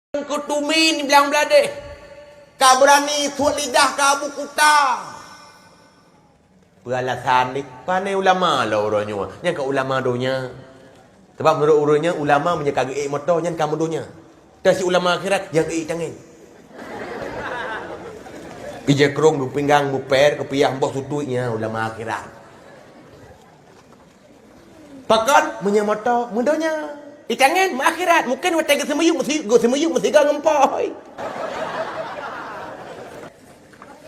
Kau tumin bilang belade. Kau berani suat lidah kau abu kuta. Beralasan ni. Pandai ulama lah orangnya. Yang kau ulama donya. Sebab menurut orangnya ulama menjaga kagak motor yang kamu donya. Dan si ulama akhirat yang tangan. Ija kerong du pinggang bu per kepiah mbok sutunya ulama akhirat. Pakan menyamoto mundonya. Itangan akhirat mungkin watai ke semayuk mesti gak ngempoi.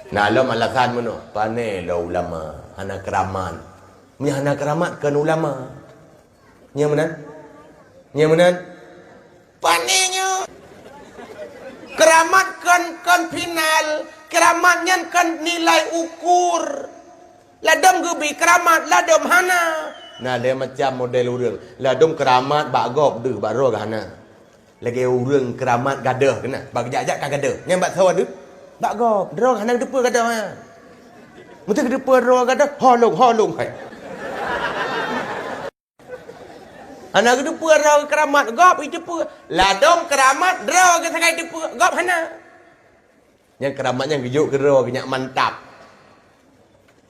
Nah lo malasan meno pane lo ulama anak keramat. Nya anak keramat kan ulama. Nya menan? Nya menan? Panenya keramat kan final. Keramatnya kan nilai ukur. Ladom gebi keramat, ladom hana. Nah dia macam model urang. Ladom keramat bak gop deh bak roh hana. Lagi urang keramat gadah kena. Bak jajak kan gadah. Yang bak sawan tu bak gop roh hana depa gadah ha. Mesti depa roh gadah holong hai. Hana depa roh keramat gop itu depa. Ladom keramat roh ke sangai depa gop hana. Yang keramatnya gejuk kero kenyak mantap.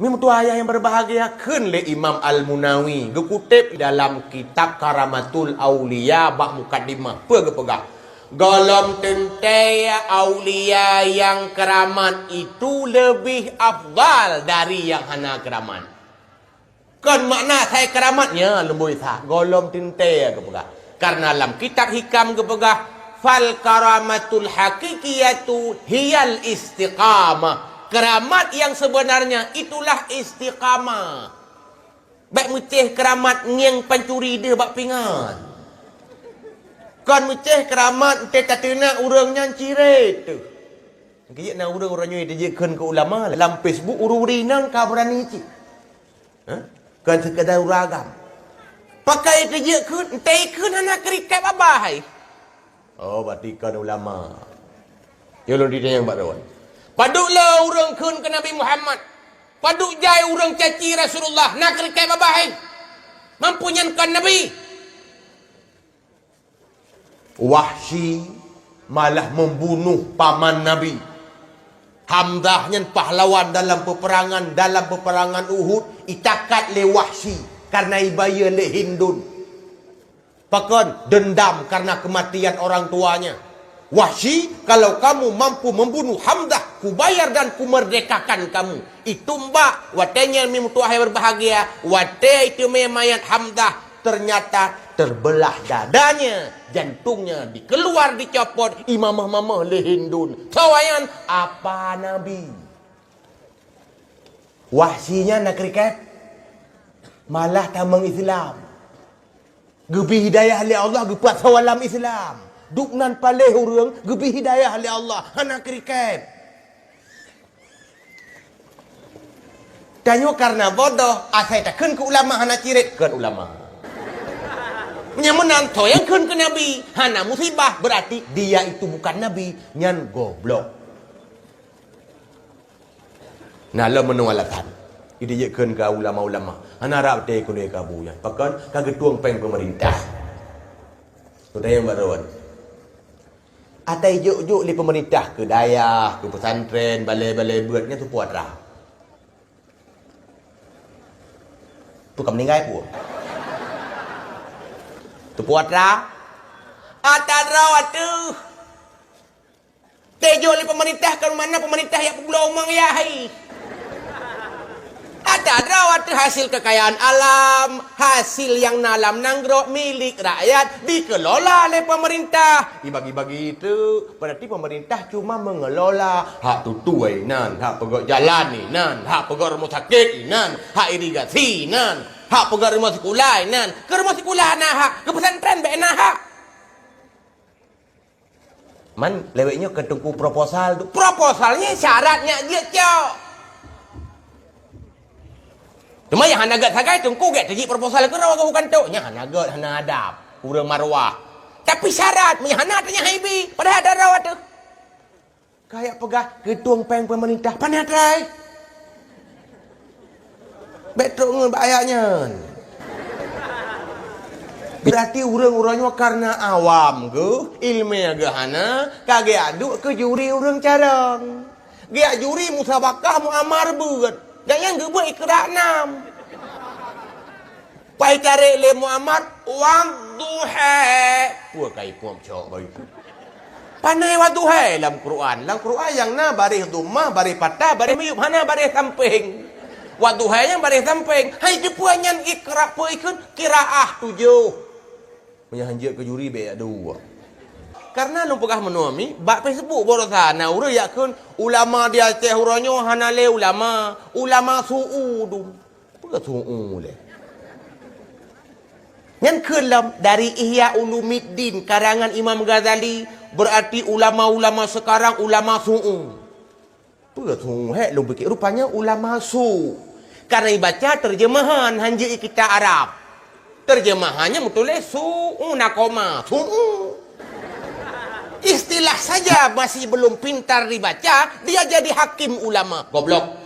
Memang tu ayah yang berbahagia kun le Imam Al-Munawi gekutip dalam kitab Karamatul Aulia bab mukaddimah. Apa ke pegah? Golom tentaya aulia yang keramat itu lebih afdal dari yang hana keramat. Kan makna saya keramatnya lembui sah. Golom tentaya ke pegah. Karena dalam kitab hikam ke pegah fal karamatul hakikiyatu hiyal istiqamah. Keramat yang sebenarnya itulah istiqamah. Baik meceh keramat ngiang pancuri dia bak pingan. Kan meceh keramat teh tatena urangnya ciret tu. Kaya nak urang-urangnya dia jekan ke ulama dalam Facebook ururinan ka berani ci. Ha? Kan sekadar uragam. Pakai dia jekan teh keun anak krikat babahai. Oh, berarti kan ulama. Yolong dia yang baruan. Paduklah orang kun ke Nabi Muhammad. Paduk jai orang caci Rasulullah. Nak rikai babahai. Mampunyankan Nabi. Wahsy malah membunuh paman Nabi. Hamzah yang pahlawan dalam peperangan Uhud. Itakat le Wahsy. Karena ibaya le Hindun. Bahkan dendam karena kematian orang tuanya. Wahsy, kalau kamu mampu membunuh Hamzah, ku bayar dan ku merdekakan kamu. Itu mbak, watenya mimtuahai berbahagia. Wate itu mayat Hamzah. Ternyata terbelah dadanya. Jantungnya dikeluar dicopot. Imamah-mamah lehindun. Tawayan, apa Nabi? Wahsyinya nak kriket. Malah tamang Islam. Gebi hidayah oleh Allah, gepat sawalam Islam. Duknan paleh urang, gebi hidayah oleh Allah. Hana kriket. Tanya karena bodoh, asai tak kun ke ulama hana cirit. Kun ulama. Yang menanto yang kun ke Nabi. Hana musibah, berarti dia itu bukan Nabi. Nyan goblok. Nah, lo menualatan. Ini je kun ke ulama-ulama. Hana harap dia ikut dia kabu. Bahkan kan ketua peng pemerintah. Sudah yang baruan. Atai juk-juk di pemerintah ke daya, ke pesantren, balai-balai buatnya tu puat rah. Tu kam meninggal pun. Tu puat rah. Atai rawat tu. Tejo di pemerintah ke mana pemerintah yang belum mengyai. Ada rawat hasil kekayaan alam, hasil yang nalam nanggro milik rakyat dikelola oleh pemerintah. Dibagi-bagi itu, berarti pemerintah cuma mengelola hak tutuai nan, hak pegawai jalan ni nan, hak pegawai rumah sakit ni nan, hak irigasi nan, hak pegawai rumah sekolah nan, ke rumah sekolah nah hak, ke pesantren be nah hak. Man leweknya ke tungku proposal tu. Proposalnya syaratnya dia cok. Cuma yang hana agak sagai tungku get jadi proposal ke rawa bukan tu. Nya hana agak hana adab, urang marwah. Tapi syarat nya hana tanya haibi, padahal ada rawa tu. Kayak pegah ketua peng pemerintah panatrai. Betul ngan bayarnya. Berarti orang-orangnya karena awam ke, ilmiah ke hana, kage aduk ke juri orang carang. Dia juri musabakah muamar beut. Dan yang ke buat ikrar nam. Pai cari le muamar wadduha. Puan kai puan cok baik. Panai wadduha dalam Quran. Dalam Quran yang na baris dumah, baris patah, baris meyup hana baris samping. Wadduha yang baris samping. Hai jepuan yang ikrar pun ikut kiraah 7. Punya hanjir ke juri be dua. Karena lu pegah menuami, bak Facebook borosa na ura yakun ulama dia Aceh uranyo hanale ulama suudum. Pegah suu le. Yang kelam dari Ihya Ulumuddin karangan Imam Ghazali berarti ulama-ulama sekarang ulama suu. Pegah suu he lu fikir rupanya ulama su. Karena dibaca terjemahan hanjir kita Arab. Terjemahannya mutuleh su'u nakoma su'u. Istilah saja masih belum pintar dibaca, dia jadi hakim ulama. Goblok.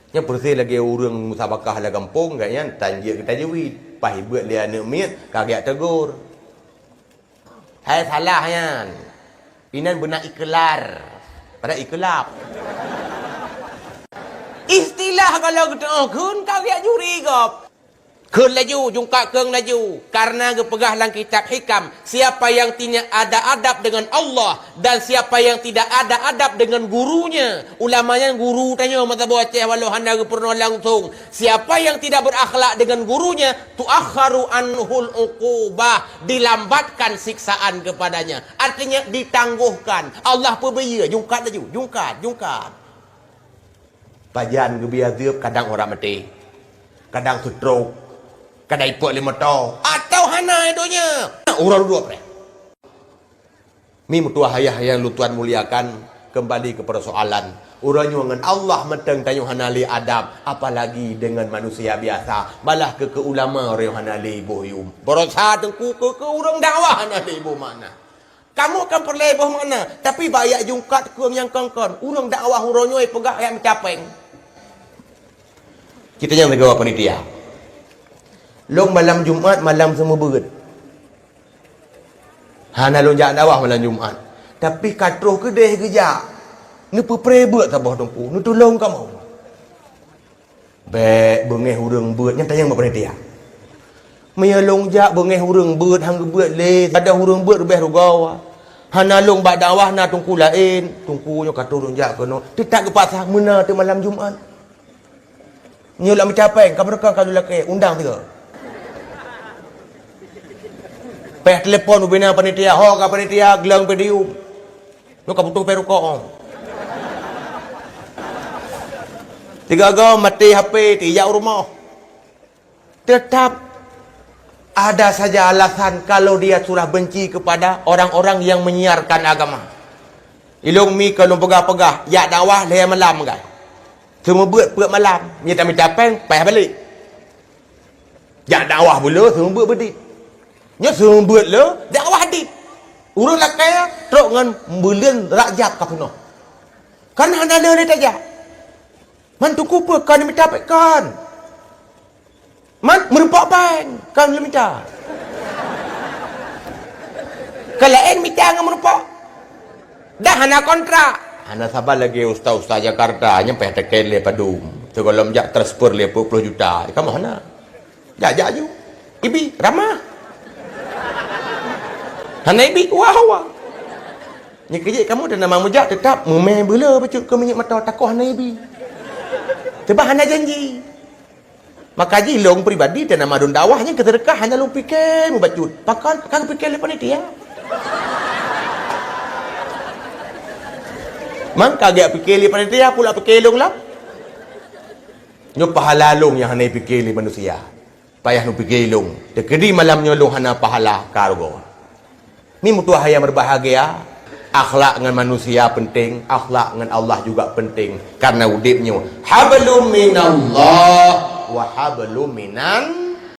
Yang bersih lagi orang musabakah lah kampung kayaknya tanjir kita jewit. Pahit buat dia nak miat, kagak tegur. Hai salah yan. Inan benak iklar. Pada iklap. Istilah kalau kita kun kagak juri gop. Kun laju, jungkak keng laju. Karena kepegah dalam kitab hikam. Siapa yang tidak ada adab dengan Allah. Dan siapa yang tidak ada adab dengan gurunya. Ulamanya guru tanya mata buah Aceh walau handa pernah langsung. Siapa yang tidak berakhlak dengan gurunya. Tu'akharu anhul uqubah. Dilambatkan siksaan kepadanya. Artinya ditangguhkan. Allah perbaya. Jungkat laju, jungkat. Pajan ke biar kadang orang mati. Kadang stroke. Kadang ipuk 5 tahun. Atau hana idonya. Orang dua pre. Mi mutua hayah yang lu Tuhan muliakan. Kembali ke persoalan. Orang dengan Allah meteng tayung hanali adab. Apalagi dengan manusia biasa. Malah ke ulama orang hanali bohyum. Berosa tengku ke orang dakwah hanali boh mana. Kamu akan perlebih mana. Tapi bayak jungkat ke yang kongkon. Orang dakwah orangnya pegah yang mencapeng. Kita yang negara panitia. Long malam Jumaat, malam semua berat. Hana long jak dakwah malam Jumaat. Tapi katruh kedai kerja. Ni pepre berat sabah tungku. Ni tolong kamu. Bek bengeh urang berat yang tanya buat panitia. Maya long jak bengeh urang berat hang berat le. Ada urang berat lebih rugawa. Hana long bak dakwah na tungku lain. Tungku nyo katruh long jak kono. Tidak ke pasar mena tu malam Jumaat. Nyolak mencapai, kamu rekam kalau lelaki, undang tiga. Peh telefon ubina panitia, ho ka panitia, gelang pedium. Lu ka butuh peru koong. Tiga go mati HP, tijak rumah. Tetap ada saja alasan kalau dia sudah benci kepada orang-orang yang menyiarkan agama. Ilung mi kalau pegah-pegah, ya dakwah leher malam guys. Semua buat malam. Dia tak minta peng, payah balik. Jak dakwah pula, semua buat berdip. Dia semua buat lah, dakwah hadip. Urut lakai, teruk dengan bulan rakyat kat sana. Kan anda ada dia tajak. Man tu kupa, kan dia minta peng kan. Man, merempak peng, kan dia minta. Kalau en minta dengan merempak. Dah hana kontrak. Hana sabar lagi ustaz-ustaz Jakarta nyampe tekel le padum. Tu kalau menjak transfer le 20 juta. Kamu hana. Jajak ju. Ibi ramah. Hana ibi wah. Ni kerja kamu dan nama mujak tetap memeh bela bacut ke minyak mata takoh hana ibi. Sebab hana janji. Maka jilong pribadi dan nama dun dakwahnya keterkah hanya lu fikir mu bacut. Pakan kan fikir le panitia. Mang kagak fikir li panitia pula fikir long lah. Nyo pahala long yang hana fikir li manusia. Payah nu fikir long. Dekedi malamnya long hana pahala kargo. Ni mutua yang berbahagia. Akhlak dengan manusia penting, akhlak dengan Allah juga penting. Karena udipnya hablum minallah wa hablum minan